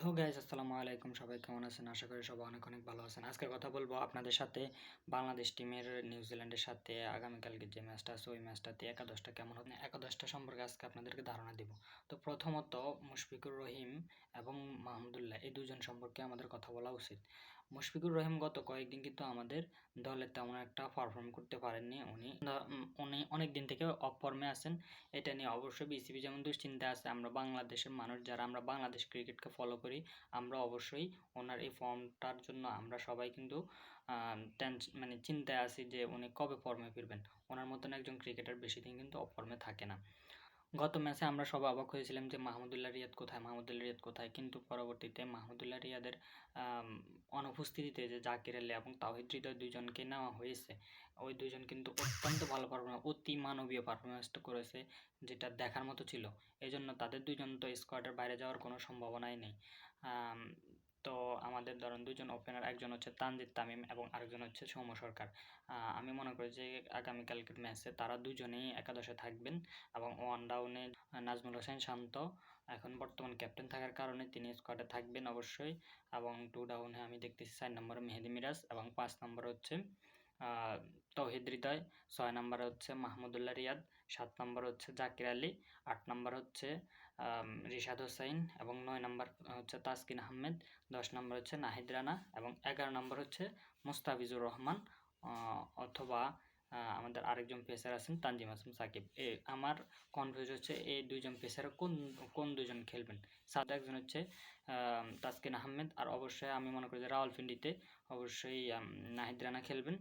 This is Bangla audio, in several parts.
হ্যালো গাইস, আসসালামু আলাইকুম। সবাই কেমন আছেন? আশা করি সবাই অনেক অনেক ভালো আছেন। আজকের কথা বলবো আপনাদের সাথে বাংলাদেশ টিমের নিউজিল্যান্ডের সাথে আগামীকালকে যে ম্যাচটা আছে ওই ম্যাচটাতে একাদশটা কেমন হবে, একাদশটা সম্পর্কে আজকে আপনাদেরকে ধারণা দিব। তো প্রথমত মুশফিকুর রহিম এবং মাহমুদুল্লাহ এই দুজন সম্পর্কে আমাদের কথা বলা উচিত। মুশফিকুর রহিম গত কয়েকদিন কিন্তু আমাদের দলে তেমন একটা পারফর্ম করতে পারেননি। উনি অনেক দিন থেকে অফ ফর্মে আছেন। এটা নিয়ে অবশ্যই বিসিবি যেমন দুশ্চিন্তা আছে, আমরা বাংলাদেশের মানুষ যারা আমরা বাংলাদেশ ক্রিকেটকে ফলো করি, আমরা অবশ্যই ওনার এই ফর্মটার জন্য আমরা সবাই কিন্তু মানে চিন্তায় আছি যে উনি কবে ফর্মে ফিরবেন। ওনার মতন একজন ক্রিকেটার বেশি দিন কিন্তু অফ ফর্মে থাকে না। গত ম্যাচে আমরা সবাই অবাক হয়েছিলাম যে মাহমুদুল্লাহ রিয়াদ কোথায়, মাহমুদুল্লাহ রিয়াদ কোথায়, কিন্তু পরবর্তীতে মাহমুদুল্লাহ রিয়াদের অনুপস্থিতিতে যে জাকির আলী এবং তাওহিদ হৃদয় দুইজনকে নেওয়া হয়েছে, ওই দুইজন কিন্তু অত্যন্ত ভালো পারফরমেন্স, অতি মানবীয় পারফরমেন্সটা করেছে, যেটা দেখার মতো ছিল। এই জন্য তাদের দুইজন তো স্কোয়াডের বাইরে যাওয়ার কোনো সম্ভাবনাই নেই। তো আমাদের ধরেন দুজন ওপেনার, একজন হচ্ছে তানজিদ তামিম এবং আরেকজন হচ্ছে সৌম্য সরকার। আমি মনে করি যে আগামীকালকের ম্যাচে তারা দুজনেই একাদশে থাকবেন এবং ওয়ান ডাউনে নাজমুল হোসেন শান্ত এখন বর্তমান ক্যাপ্টেন থাকার কারণে তিনি স্কোয়াডে থাকবেন অবশ্যই। এবং টু ডাউনে আমি দেখতেছি 4 নম্বরে মেহেদী মিরাজ এবং 5 নম্বরে হচ্ছে তৌহিদ হৃদয়, 6 নম্বরে হচ্ছে মাহমুদুল্লাহ রিয়াদ, 7 নম্বর হচ্ছে জাকির আলী, 8 নম্বর হচ্ছে রিশাদ হোসাইন এবং 9 নম্বর হচ্ছে তাসকিন আহমেদ, 10 নম্বর হচ্ছে নাহিদ রানা এবং 11 নম্বর হচ্ছে মুস্তাফিজুর রহমান, অথবা আমাদের আরেকজন পেসার আছেন তানজিম হাসান সাকিব। আমার কনফিউজ হচ্ছে এই দুইজন পেসারে কোন কোন দুজন খেলবেন। সাথে একজন হচ্ছে তাসকিন আহমেদ, আর অবশ্যই আমি মনে করি যে রাওয়ালপিন্ডিতে অবশ্যই নাহিদ রানা খেলবেন,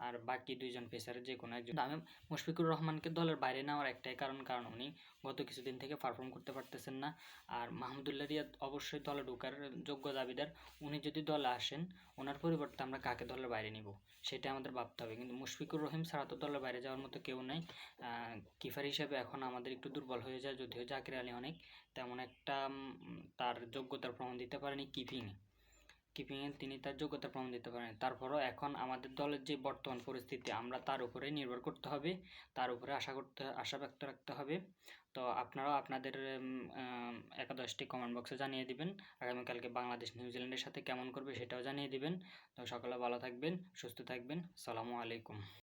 আর বাকি দুইজন পেসারের যে কোনো একজন। আমি মুশফিকুর রহমানকে দলের বাইরে নেওয়ার একটাই কারণ উনি গত কিছুদিন থেকে পারফর্ম করতে পারতেছেন না। আর মাহমুদুল্লাহ রিয়াদ অবশ্যই দলে ঢোকার যোগ্য দাবিদার। উনি যদি দলে আসেন, ওনার পরিবর্তে আমরা কাকে দলের বাইরে নিব সেটা আমাদের ভাবতে হবে। কিন্তু মুশফিকুর রহিম ছাড়া তো দলের বাইরে যাওয়ার মতো কেউ নেই। কিপার হিসেবে এখন আমাদের একটু দুর্বল হয়ে যায়, যদিও জাকির আলী অনেক তেমন একটা তার যোগ্যতার প্রমাণ দিতে পারেনি কিপিংয়ে তিনি তার যোগ্যতা প্রমাণ দিতে পারেন। তারপরও এখন আমাদের দলের যে বর্তমান পরিস্থিতি, আমরা তার উপরে নির্ভর করতে হবে, তার উপরে আশা ব্যক্ত রাখতে হবে। তো আপনারাও আপনাদের একাদশটি কমেন্ট বক্সে জানিয়ে দিবেন। আগামীকালকে বাংলাদেশ নিউজিল্যান্ডের সাথে কেমন করবে সেটাও জানিয়ে দিবেন। তো সকলে ভালো থাকবেন, সুস্থ থাকবেন। আসসালামু আলাইকুম।